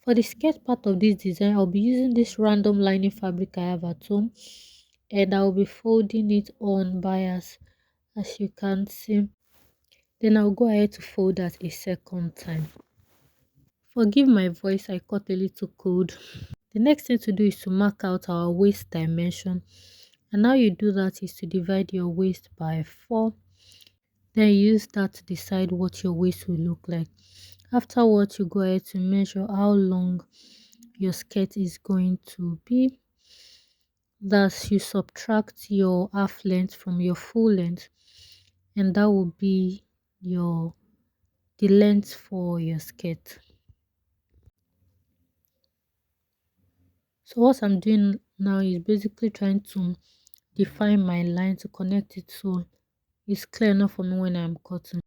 For the skirt part of this design, I'll be using this random lining fabric I have at home, and I'll be folding it on bias as you can see. Then I'll go ahead to fold that a second time. Forgive my voice, I caught a little cold. The next thing to do is to mark out our waist dimension, and how you do that is to divide your waist by 4. Then use that to decide what your waist will look like. Afterwards, you go ahead to measure how long your skirt is going to be. Thus, you subtract your half length from your full length, and that will be the length for your skirt. So what I'm doing now is basically trying to define my line to connect it so it's clear enough for me when I'm cutting.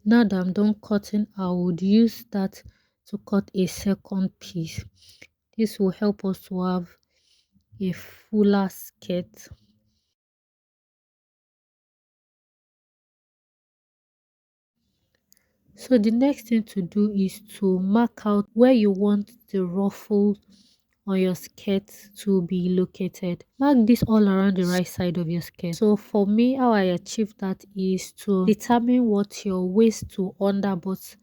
Now that I'm done cutting, I would use that to cut a second piece. This will help us to have a fuller skirt. So the next thing to do is to mark out where you want the ruffle on your skirt to be located. Mark this all around the right side of your skirt. So for me, how I achieve that is to determine what your waist to underbutt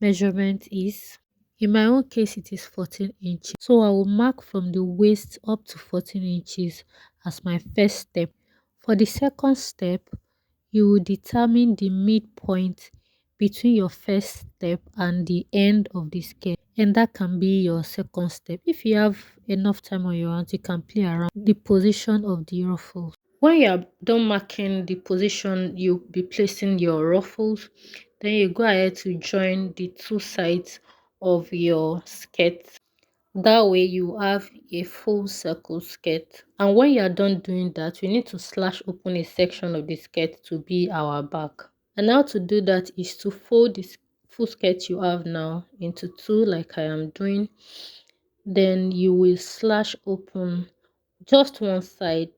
measurement is. In my own case, it is 14 inches. So I will mark from the waist up to 14 inches as my first step. For the second step, you will determine the midpoint between your first step and the end of the skirt, and that can be your second step. If you have enough time on your hands, you can play around the position of the ruffles. When you are done marking the position you'll be placing your ruffles, then you go ahead to join the two sides of your skirt. That way you have a full circle skirt. And when you are done doing that, we need to slash open a section of the skirt to be our back. And how to do that is to fold this full skirt you have now into two like I am doing. Then you will slash open just one side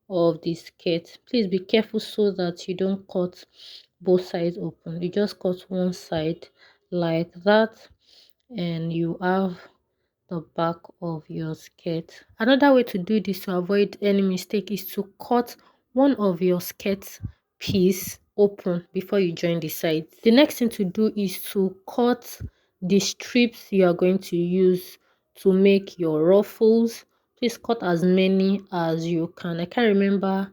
of the skirt. Please be careful so that you don't cut both sides open. You just cut one side like that, and you have the back of your skirt. Another way to do this to avoid any mistake is to cut one of your skirt piece open before you join the sides. The next thing to do is to cut the strips you are going to use to make your ruffles. Please cut as many as you can. I can't remember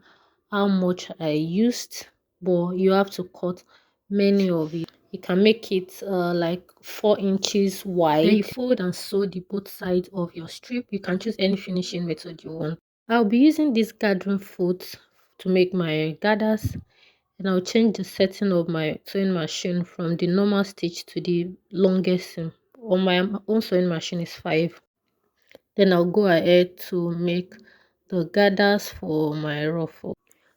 how much I used, but you have to cut many of it. You can make it like 4 inches wide. Then you fold and sew the both sides of your strip. You can choose any finishing method you want. I'll be using this gathering foot to make my gathers, and I'll change the setting of my sewing machine from the normal stitch to the longest seam. On my own sewing machine is 5. Then I'll go ahead to make the gathers for my ruffle.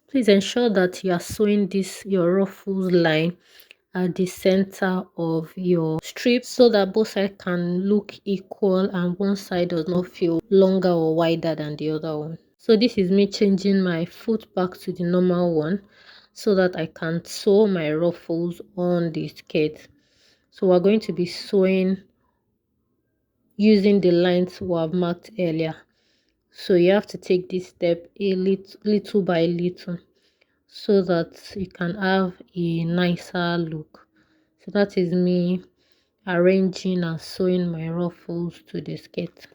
Please ensure that you are sewing this your ruffles line at the center of your strip so that both sides can look equal and one side does not feel longer or wider than the other one. So this is me changing my foot back to the normal one so that I can sew my ruffles on the skirt. So we're going to be sewing using the lines we have marked earlier. So you have to take this step a little by little so that you can have a nicer look. So that is me arranging and sewing my ruffles to the skirt.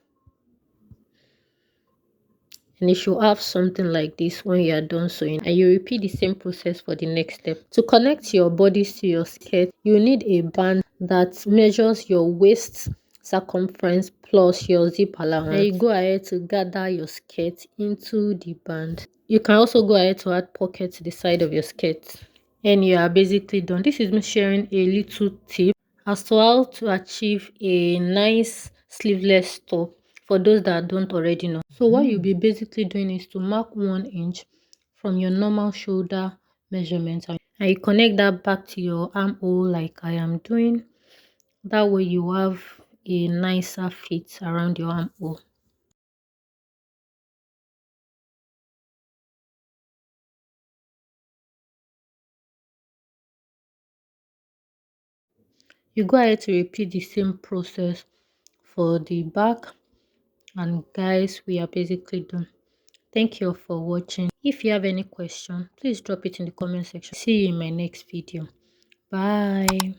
And you should have something like this when you are done sewing, and you repeat the same process for the next step. To connect your bodice to your skirt, you need a band that measures your waist circumference plus your zip allowance. And you go ahead to gather your skirt into the band. You can also go ahead to add pockets to the side of your skirt. And you are basically done. This is me sharing a little tip as to how to achieve a nice sleeveless top for those that don't already know. So what you'll be basically doing is to mark 1 inch from your normal shoulder measurement, and you connect that back to your armhole like I am doing. That way you have a nicer fit around your armhole. You go ahead to repeat the same process for the back, and guys, we are basically done. Thank you for watching. If you have any question, please drop it in the comment section. See you in my next video. Bye.